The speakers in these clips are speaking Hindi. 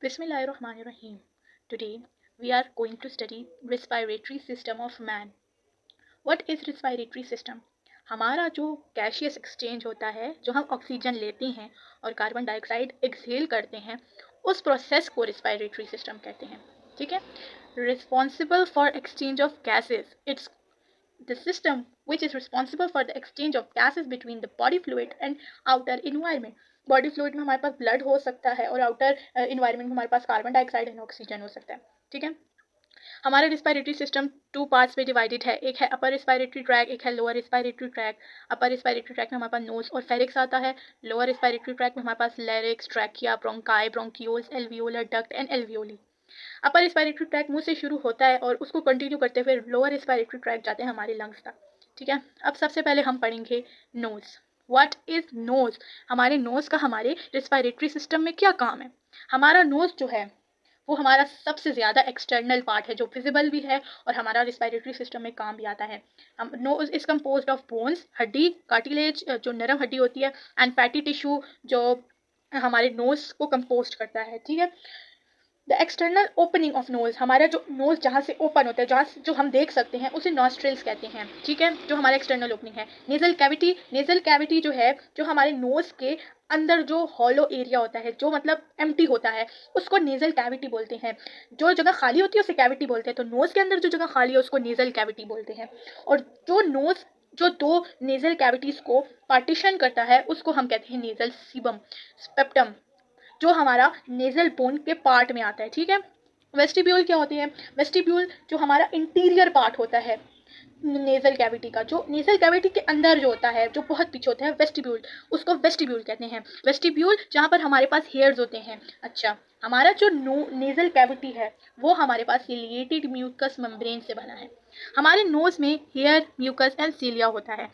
Bismillahirrahmanirrahim. Today we are going to study respiratory system of man. What is respiratory system? हमारा जो गैशियस एक्सचेंज होता है, जो हम ऑक्सीजन लेते हैं और कार्बन डाइऑक्साइड एक्सहेल करते हैं, उस प्रोसेस को रेस्पिरेटरी सिस्टम कहते हैं. ठीक है. Responsible for exchange of gases. It's the system which is responsible for the exchange of gases between the body fluid and outer environment. Body fluid में हमारे पास ब्लड हो सकता है और आउटर इन्वायरमेंट में हमारे पास कार्बन डाइऑक्साइड एंड ऑक्सीजन हो सकता है. ठीक है. हमारा रिस्पिरेटरी सिस्टम 2 पार्ट्स में डिवाइडेड है. एक है अपर रिस्पिरेटरी ट्रैक, एक है लोअर रिस्पिरेटरी ट्रैक. अपर रिस्पिरेटरी ट्रैक में हमारे पास नोज और फेरिक्स आता है. लोअर रिस्पिरेटरी ट्रैक में हमारे पास larynx, trachea, bronchi, bronchioles, alveolar duct and alveoli. Upper respiratory tract मुंह से शुरू होता है और उसको कंटिन्यू करते हुए लोअर रिस्पिरेटरी ट्रैक जाते हैं हमारे लंग्स तक. ठीक है. अब सबसे पहले हम पढ़ेंगे नोज. What is nose? हमारे नोज का हमारे रिस्पिरेटरी सिस्टम में क्या काम है? हमारा नोज जो है वो हमारा सबसे ज़्यादा एक्सटर्नल पार्ट है, जो विजिबल भी है और हमारा रिस्पिरेटरी सिस्टम में काम भी आता है. हम nose is composed of bones, हड्डी, कार्टिलेज जो नरम हड्डी होती है, एंड फैटी टिश्यू जो हमारे नोज को कंपोस्ट करता है. ठीक है. The external opening of nose, हमारा जो नोज जहाँ से ओपन होता है, जहाँ से जो हम देख सकते हैं, उसे नॉस्ट्रिल्स कहते हैं. ठीक है. जो हमारा एक्सटर्नल ओपनिंग है. नेजल कैविटी, नेजल कैविटी जो है, जो हमारे नोज के अंदर जो हॉलो एरिया होता है, जो मतलब एम्प्टी होता है, उसको नेजल कैविटी बोलते हैं. जो जगह खाली होती है उसे कैविटी बोलते हैं. तो नोज के अंदर जो जगह खाली है उसको नेजल कैविटी बोलते हैं. और जो नोज जो 2 नेजल कैविटीज को पार्टीशन करता है उसको हम कहते हैं नेजल सीबम, स्पेप्टम, जो हमारा नेजल बोन के पार्ट में आता है. ठीक है. वेस्टिब्यूल क्या होती है? वेस्टिब्यूल जो हमारा इंटीरियर पार्ट होता है नेजल कैविटी का, जो नेजल कैविटी के अंदर जो होता है, जो बहुत पीछे होता है, वेस्टिब्यूल, उसको वेस्टिब्यूल कहते हैं. वेस्टिब्यूल जहाँ पर हमारे पास हेयर्स होते हैं. अच्छा. हमारा जो नेजल कैविटी है वो हमारे पास सिलिएटेड म्यूकस मेम्ब्रेन से बना है. हमारे नोज में हेयर, म्यूकस एंड सीलिया होता है.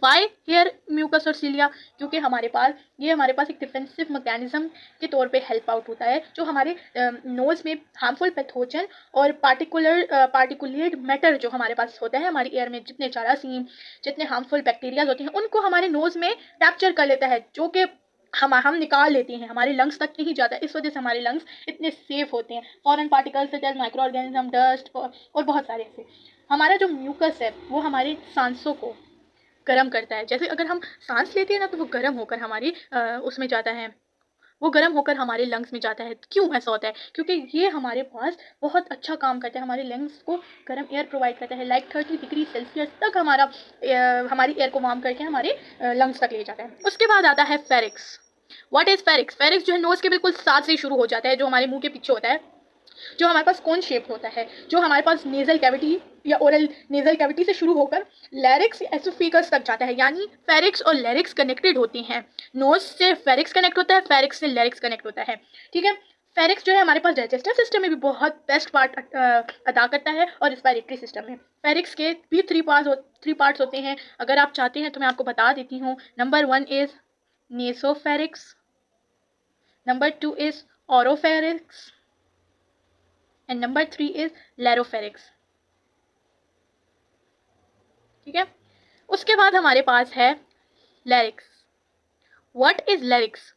वाई हेयर, म्यूकस और सीलिया? क्योंकि हमारे पास एक डिफेंसिव मैकेनिज्म के तौर पे हेल्प आउट होता है, जो हमारे नोज़ में हार्मफुल पैथोजन और पार्टिकुलेट मैटर जो हमारे पास होता है हमारी एयर में, जितने जरासीम, जितने हार्मफुल बैक्टीरियाज होते हैं, उनको हमारे नोज़ में कैप्चर कर लेता है, जो कि हम निकाल लेते हैं, हमारे लंग्स तक नहीं जाता. इस वजह से हमारे लंग्स इतने सेफ होते हैं. Foreign particles such as micro organism, dust और बहुत सारे ऐसे. हमारा जो म्यूकस है वो हमारे सांसों को गर्म करता है. जैसे अगर हम सांस लेते हैं ना, तो वो गर्म होकर हमारी उसमें जाता है, वो गर्म होकर हमारे लंग्स में जाता है. क्यों ऐसा होता है? क्योंकि ये हमारे पास बहुत अच्छा काम करता है, हमारे लंग्स को गर्म एयर प्रोवाइड करता है. लाइक 30 डिग्री सेल्सियस तक हमारी एयर को वार्म करके हमारे लंग्स तक ले जाता है. उसके बाद आता है फेरिक्स. What is फेरिक्स? फेरिक्स जो है नोज के बिल्कुल साथ से शुरू हो जाता है, जो हमारे मुंह के पीछे होता है, जो हमारे पास कोन शेप होता है, जो हमारे पास नेजल कैविटी या ओरल नेजल कैविटी से शुरू होकर लैरिक्स या एसोफेगस तक जाता है. यानी फेरिक्स और लैरिक्स कनेक्टेड होते हैं. नोज से फेरिक्स कनेक्ट होता है, फेरिक्स से लैरिक्स कनेक्ट होता है. ठीक है. फेरिक्स जो है हमारे पास डाइजेस्टिव सिस्टम में भी बहुत बेस्ट पार्ट अदा करता है, और रिस्पिरेटरी सिस्टम में फेरिक्स के भी 3 पार्ट्स होते हैं. अगर आप चाहते हैं तो मैं आपको बता देती हूँ. Number 1 is nasopharynx, number 2 is oropharynx, and number 3 is laryngopharynx. ठीक है. उसके बाद हमारे पास है लैरिक्स. What is लैरिक्स?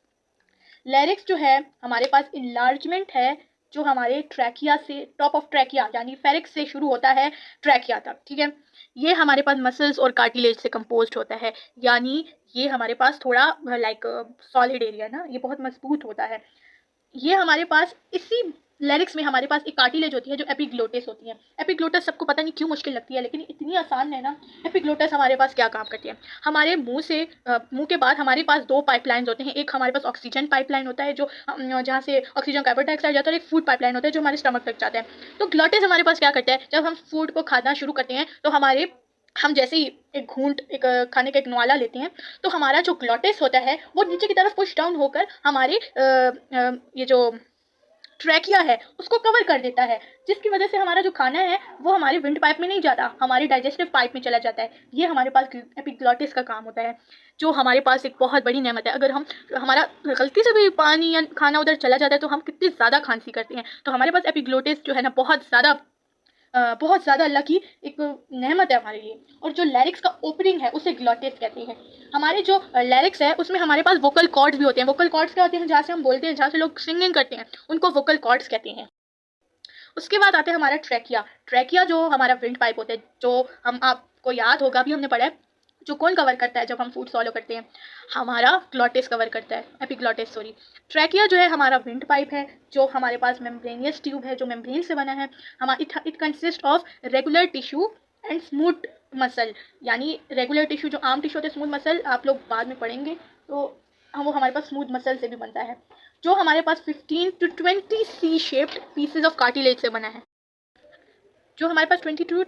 लैरिक्स जो है हमारे पास इनलार्जमेंट है, जो हमारे ट्रैकिया से, टॉप ऑफ ट्रैकिया यानी फेरिक्स से शुरू होता है ट्रैकिया तक. ठीक है. ये हमारे पास मसल्स और कार्टिलेज से कंपोज्ड होता है, यानी ये हमारे पास थोड़ा लाइक सॉलिड एरिया ना, ये बहुत मजबूत होता है. ये हमारे पास इसी लैरिक्स में हमारे पास एक कार्टिलेज होती है जो एपिग्लोटिस होती है. एपिग्लोटिस सबको पता नहीं क्यों मुश्किल लगती है, लेकिन इतनी आसान है ना. एपिग्लोटिस हमारे पास क्या काम करती है? हमारे मुंह के बाद हमारे पास 2 पाइपलाइंस होते हैं. एक हमारे पास ऑक्सीजन पाइपलाइन होता है, जो जहाँ से ऑक्सीजन, कार्बन डाइऑक्साइड जाता है, और एक फूड पाइपलाइन होता है जो हमारे स्टमक तक जाता है. तो ग्लोटिस हमारे पास क्या करता है? जब हम फूड को खाना शुरू करते हैं तो हम जैसे ही एक खाने का एक नवाला लेते हैं, तो हमारा जो ग्लोटिस होता है वो नीचे की तरफ पुश डाउन होकर हमारे ये जो ट्रैकिया है उसको कवर कर देता है, जिसकी वजह से हमारा जो खाना है वो हमारे विंड पाइप में नहीं जाता, हमारे डाइजेस्टिव पाइप में चला जाता है। ये हमारे पास एपिग्लॉटिस का काम होता है, जो हमारे पास एक बहुत बड़ी नेमत है। अगर हमारा गलती से भी पानी या खाना उधर चला जाता है तो हम कितनी ज़्यादा खांसी करते हैं। तो हमारे पास एपिग्लॉटिस जो है ना बहुत ज़्यादा अल्लाह की एक नेमत है हमारे लिए। और जो लैरिक्स का ओपनिंग है उसे ग्लॉटिस कहते हैं। हमारे जो लैरिक्स है उसमें हमारे पास वोकल कॉर्ड्स भी होते हैं। वोकल कॉर्ड्स क्या होते हैं? जहाँ से हम बोलते हैं, जहाँ से लोग सिंगिंग करते हैं, उनको वोकल कॉर्ड्स कहते हैं। उसके बाद आते हैं हमारा ट्रैकिया। ट्रैकिया जो हमारा विंड पाइप होता है, जो आपको याद होगा, अभी हमने पढ़ा है, जो कौन कवर करता है जब हम फूड सॉलो करते हैं? हमारा ग्लॉटिस कवर करता है, एपिग्लॉटिस सॉरी। ट्रैकिया जो है हमारा विंड पाइप है, जो हमारे पास मेम्ब्रेनियस ट्यूब है, जो मेम्ब्रेन से बना है। It consist of regular tissue and smooth muscle. यानी रेगुलर टिश्यू जो आम टिश्यू होते हैं, स्मूथ मसल आप लोग बाद में पढ़ेंगे, तो वो हमारे पास स्मूथ मसल से भी बनता है, जो हमारे पास 15 to 20 C shaped pieces of cartilage से बना है। जो हमारे पास 15 to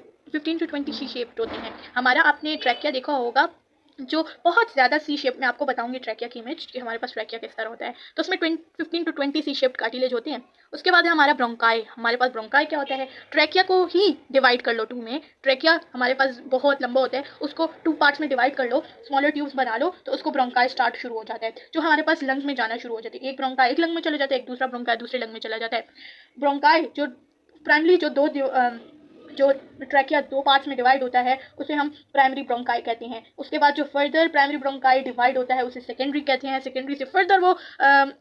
20 सी शेप्ड होते हैं। हमारा आपने ट्रैकिया देखा होगा, जो बहुत ज़्यादा सी शेप में, आपको बताऊंगी ट्रैकिया की इमेज कि हमारे पास ट्रैकिया किस तरह होता है। तो उसमें 15 to 20 सी शेप्ड कार्टिलेज होते हैं। उसके बाद है हमारा ब्रोंकाई। हमारे पास ब्रोंकाई क्या होता है? ट्रैकिया को ही डिवाइड कर लो 2 में। ट्रैकिया हमारे पास बहुत लंबा होता है, उसको 2 पार्ट्स में डिवाइड कर लो, स्मॉलर ट्यूब्स बना लो, तो उसको ब्रोंकाई स्टार्ट शुरू हो जाता है, जो हमारे पास लंग्स में जाना शुरू हो जाती है। एक ब्रोंकाई एक लंग में चला जाता है, एक दूसरा ब्रोंकाई दूसरे लंग में चला जाता है। ब्रोंकाई जो प्राइमरी जो ट्रैकिया 2 पार्ट्स में डिवाइड होता है, उसे हम प्राइमरी ब्रोंकाई कहते हैं। उसके बाद जो फर्दर प्राइमरी ब्रोंकाई डिवाइड होता है उसे सेकेंडरी कहते हैं। सेकेंडरी से फर्दर वो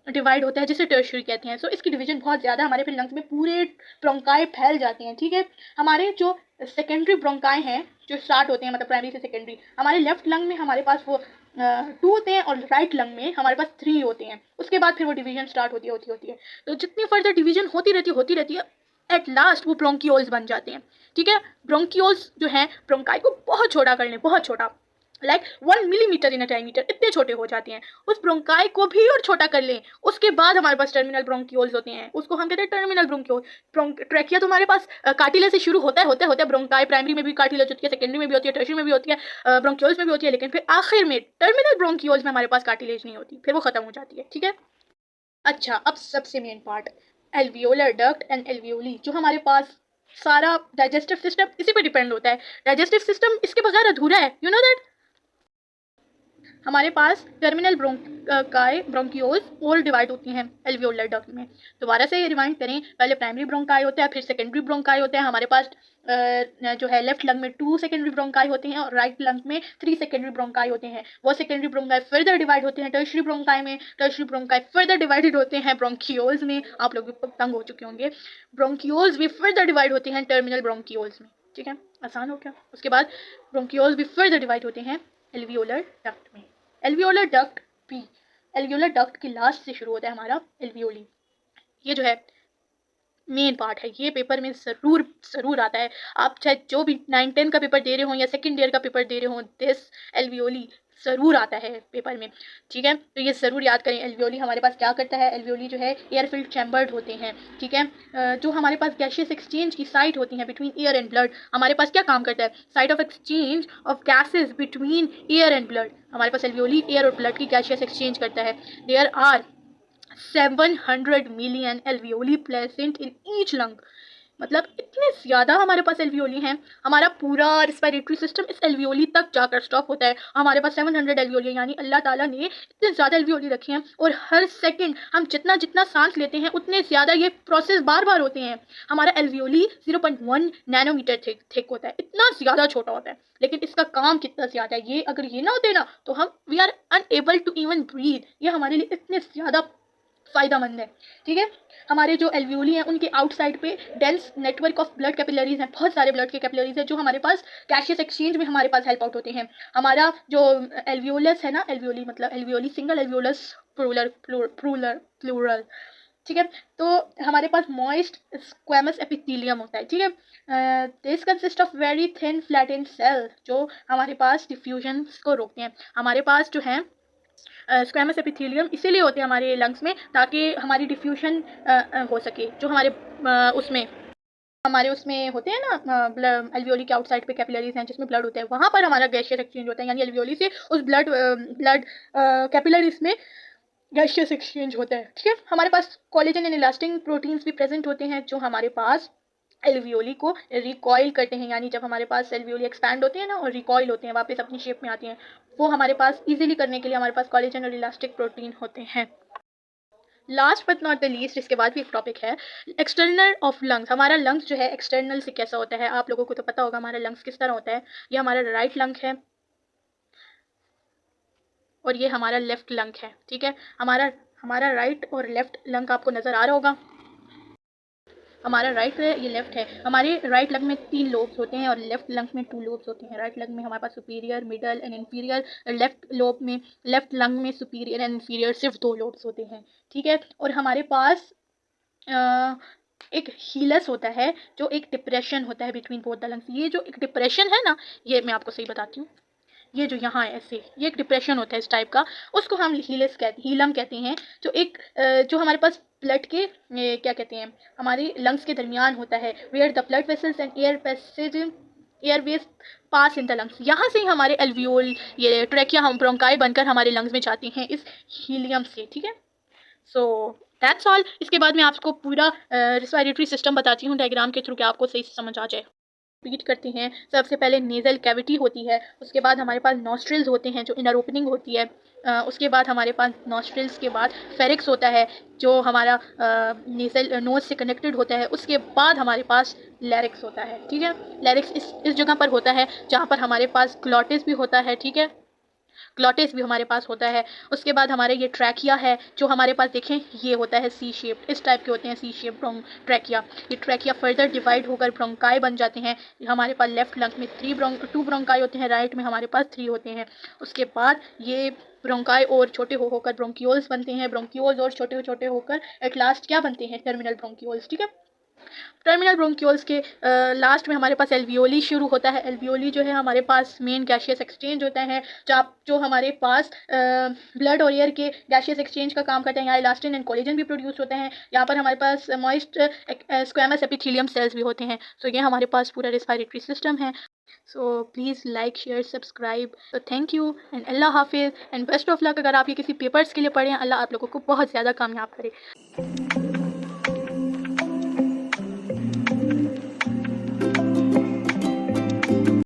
डिवाइड होता है, जिसे टर्शियरी कहते हैं। सो इसकी डिवीजन बहुत ज़्यादा, हमारे फिर लंग्स में पूरे ब्रोंकाई फैल जाते हैं। ठीक है, हमारे जो सेकेंडरी ब्रोंकाई हैं, जो स्टार्ट होते हैं मतलब प्राइमरी से सेकेंडरी, हमारे लेफ्ट लंग में हमारे पास वो 2 होते हैं, और राइट लंग में हमारे पास 3 होते हैं। उसके बाद फिर वो डिवीजन स्टार्ट होती है। तो जितनी फर्दर डिवीजन होती रहती है, एट लास्ट वो ब्रोंकियोल्स बन जाते हैं। ठीक है, ब्रोंकियोल्स जो हैं ब्रोंकाई को बहुत छोटा कर लें, बहुत छोटा, like 1 millimetre in a diameter, इतने छोटे हो जाते हैं। उस ब्रोंकाई को भी और छोटा कर लें, उसके बाद हमारे पास टर्मिनल ब्रोंकियोल्स होते हैं, उसको हम कहते हैं टर्मिनल ब्रोंकियोल। ट्रैकिया तो हमारे पास कार्टिलेज से शुरू होता है ब्रोंकाई प्राइमरी में भी कार्टिलेज होती है, सेकेंडरी में भी होती है, टर्शियरी में भी होती है, ब्रोंकियोल्स में भी होती है, लेकिन फिर आखिर में टर्मिनल ब्रोंकियोल्स में हमारे पास कार्टिलेज नहीं होती, फिर वो खत्म हो जाती है। ठीक है, अच्छा, अब सबसे main part, alveolar duct and alveoli. जो हमारे पास सारा डाइजेस्टिव सिस्टम इसी पे डिपेंड होता है। डाइजेस्टिव सिस्टम इसके बगैर अधूरा है, यू नो दैट। हमारे पास टर्मिनल ब्रोंकियोल्स और डिवाइड होती हैं एल्वियोलर डक्ट में। दोबारा से रिवाइंड करें, पहले प्राइमरी ब्रोंकाई होता है, फिर सेकेंडरी ब्रोंकाई होते हैं। हमारे पास जो है लेफ्ट लंग में 2 सेकेंडरी ब्रोंकाई होते हैं, और राइट लंग में 3 सेकेंडरी ब्रोंकाई होते हैं। वो सेकेंडरी ब्रोंकाई फर्दर डिवाइड होते हैं टर्शियरी ब्रोंकाई में, टर्शियरी ब्रोंकाई फर्दर डिवाइडेड होते हैं ब्रोंकियोल्स में। आप लोग भी तंग हो चुके होंगे, ब्रोंकियोल्स भी फर्दर डिवाइड होते हैं टर्मिनल ब्रोंकियोल्स में। ठीक है, आसान हो गया। उसके बाद ब्रोंकियोल्स भी फर्दर डिवाइड होते हैं एल्वियोलर डक्ट में। एल्वियोलर डक्ट भी, एल्वियोलर डक्ट की लास्ट से शुरू होता है हमारा एल्वियोली। ये जो है मेन पार्ट है, ये पेपर में ज़रूर आता है। आप चाहे जो भी 9-10 का पेपर दे रहे हो या सेकेंड ईयर का पेपर दे रहे हो, दिस एल्वियोली ज़रूर आता है पेपर में। ठीक है, तो ये ज़रूर याद करें। एल्वियोली हमारे पास क्या करता है? एल्वियोली जो है एयर फिल्ड चैम्बर्ड होते हैं। ठीक है, जो हमारे पास गैशियस एक्सचेंज की साइट होती हैं बिटवीन एयर एंड ब्लड, हमारे पास क्या काम करता है? Site of exchange of gases between air and blood. हमारे पास एल्वियोली एयर और ब्लड की गैशियस एक्सचेंज करता है। There are 700 million alveoli present in each lung. मतलब इतने ज़्यादा हमारे पास एल्वियोली हैं, हमारा पूरा रिस्पायरेटरी सिस्टम इस एल्वियोली तक जाकर स्टॉप होता है। हमारे पास 700 एल्वियोली, यानी अल्लाह ताला ने इतने ज़्यादा एल्वियोली रखे हैं, और हर सेकंड हम जितना सांस लेते हैं उतने ज़्यादा ये प्रोसेस बार बार होते हैं। हमारा एल्वियोली 0.1 नैनोमीटर थिक होता है, इतना ज़्यादा छोटा होता है, लेकिन इसका काम कितना ज़्यादा है। ये अगर ये ना होते ना तो हम we are unable to even breathe. ये हमारे लिए इतने ज़्यादा फ़ायदेमंद है। ठीक है, हमारे जो एल्वियोली हैं उनके आउटसाइड पे dense network of blood capillaries हैं, बहुत सारे ब्लड के कैपिलरीज हैं, जो हमारे पास गैशियस एक्सचेंज में हमारे पास हेल्प आउट होते हैं। हमारा जो एल्वियोलस है ना, एल्वियोली मतलब एल्वियोली सिंगल, एल्वियोलस प्लूरल। ठीक है, तो हमारे पास मॉइस्ट स्क्वैमस एपिथेलियम होता है। ठीक है, this consist of very thin flattened cell, जो हमारे पास डिफ्यूजन को रोकते हैं। हमारे पास जो है स्क्वैमस एपिथेलियम इसीलिए होते हैं हमारे लंग्स में, ताकि हमारी डिफ्यूजन हो सके। जो हमारे उसमें होते हैं ना, एल्वियोली के आउटसाइड पे कैपिलरीज हैं जिसमें ब्लड होता है, वहाँ पर हमारा गैशियस एक्सचेंज होता है, यानी एल्वियोली से उस ब्लड कैपिलरीज में गैशियस एक्सचेंज होता है, ठीक है। हमारे पास कोलेजन एंड इलास्टिन प्रोटीन्स भी प्रेजेंट होते हैं जो हमारे पास एल्वियोली को रिकॉइल करते हैं, यानी जब हमारे पास एल्वियोली एक्सपैंड होते हैं ना और रिकॉइल होते हैं, वापस अपनी शेप में आती हैं, वो हमारे पास इजीली करने के लिए हमारे पास कोलेजन और इलास्टिक प्रोटीन होते हैं। Last but not the least, इसके बाद भी एक टॉपिक है एक्सटर्नल ऑफ लंग्स। हमारा लंग्स जो है एक्सटर्नल से कैसा होता है, आप लोगों को तो पता होगा हमारा लंग्स किस तरह होता है। ये हमारा राइट लंग है और ये हमारा लेफ्ट लंग है, ठीक है। हमारा हमारा राइट और लेफ्ट लंग आपको नज़र आ रहा होगा। हमारा राइट है, ये लेफ्ट है। हमारे राइट लंग में 3 लोब्स होते हैं और लेफ्ट लंग में 2 लोब्स होते हैं। राइट लंग में हमारे पास superior, middle and inferior. Left lung में सुपीरियर एंड इन्फीरियर सिर्फ 2 लोब्स होते हैं, ठीक है। और हमारे पास एक हीलस होता है जो एक डिप्रेशन होता है बिटवीन बोथ द लंग्स। ये जो एक डिप्रेशन है ना, ये मैं आपको सही बताती हूँ, ये जो यहाँ है ऐसे, ये एक डिप्रेशन होता है इस टाइप का, उसको हम हीलम कहते हैं। जो एक जो हमारे पास ब्लड के क्या कहते हैं, हमारी लंग्स के दरमियान होता है, where the blood vessels and airways pass in the lungs. यहाँ से ही हमारे एल्वियोल, ये ट्रैकिया, हम ब्रोंकाई बनकर हमारे लंग्स में जाती हैं इस हीलियम से, ठीक है। So that's all. इसके बाद मैं आपको पूरा रिस्पायरेटरी सिस्टम बताती हूँ डायग्राम के थ्रू कि आपको सही से समझ आ जाए। रिपीट करते हैं। सबसे पहले नेज़ल कैविटी होती है, उसके बाद हमारे पास नॉस्ट्रिल्स होते हैं जो इनर ओपनिंग होती है। उसके बाद हमारे पास नॉस्ट्रिल्स के बाद फेरिक्स होता है जो हमारा नेज़ल नोज़ से कनेक्टेड होता है। उसके बाद हमारे पास लैरिक्स होता है, ठीक है। लैरिक्स इस जगह पर होता है जहाँ पर हमारे पास ग्लॉटिस भी होता है, ठीक है। ग्लॉटिस भी हमारे पास होता है। उसके बाद हमारे ये ट्रैकिया है जो हमारे पास देखें ये होता है सी शेप, इस टाइप के होते हैं सी शेप ट्रैकिया। ये ट्रैकिया फर्दर डिवाइड होकर ब्रोंकाई बन जाते हैं। हमारे पास लेफ्ट लंग में 2 ब्रोंकाई होते हैं, राइट में हमारे पास 3 होते हैं। उसके बाद ये ब्रोंकाई और छोटे होकर ब्रोंक्यूल्स बनते हैं। ब्रोंक्यूल्स और छोटे छोटे होकर एट लास्ट क्या बनते हैं, टर्मिनल ब्रोंक्यूल्स, ठीक है। टर्मिनल ब्रोंक्यूल्स के लास्ट में हमारे पास एल्वियोली शुरू होता है। एल्वियोली जो है हमारे पास मेन गैशियस एक्सचेंज होता है, जो हमारे पास ब्लड और एयर के गैशियस एक्सचेंज का काम करते हैं। यहाँ इलास्टिन एंड कोलेजन भी प्रोड्यूस होते हैं। यहाँ पर हमारे पास मॉइस्ट स्क्वैमस एपिथेलियम सेल्स भी होते हैं। सो ये हमारे पास पूरा रिस्पायरेटरी सिस्टम है। So please like, share, subscribe. तो थैंक यू एंड अल्लाह हाफिज़ एंड बेस्ट ऑफ लक। अगर आप ये किसी पेपर्स के लिए पढ़ें, अल्लाह आप लोगों को बहुत ज़्यादा कामयाब करे।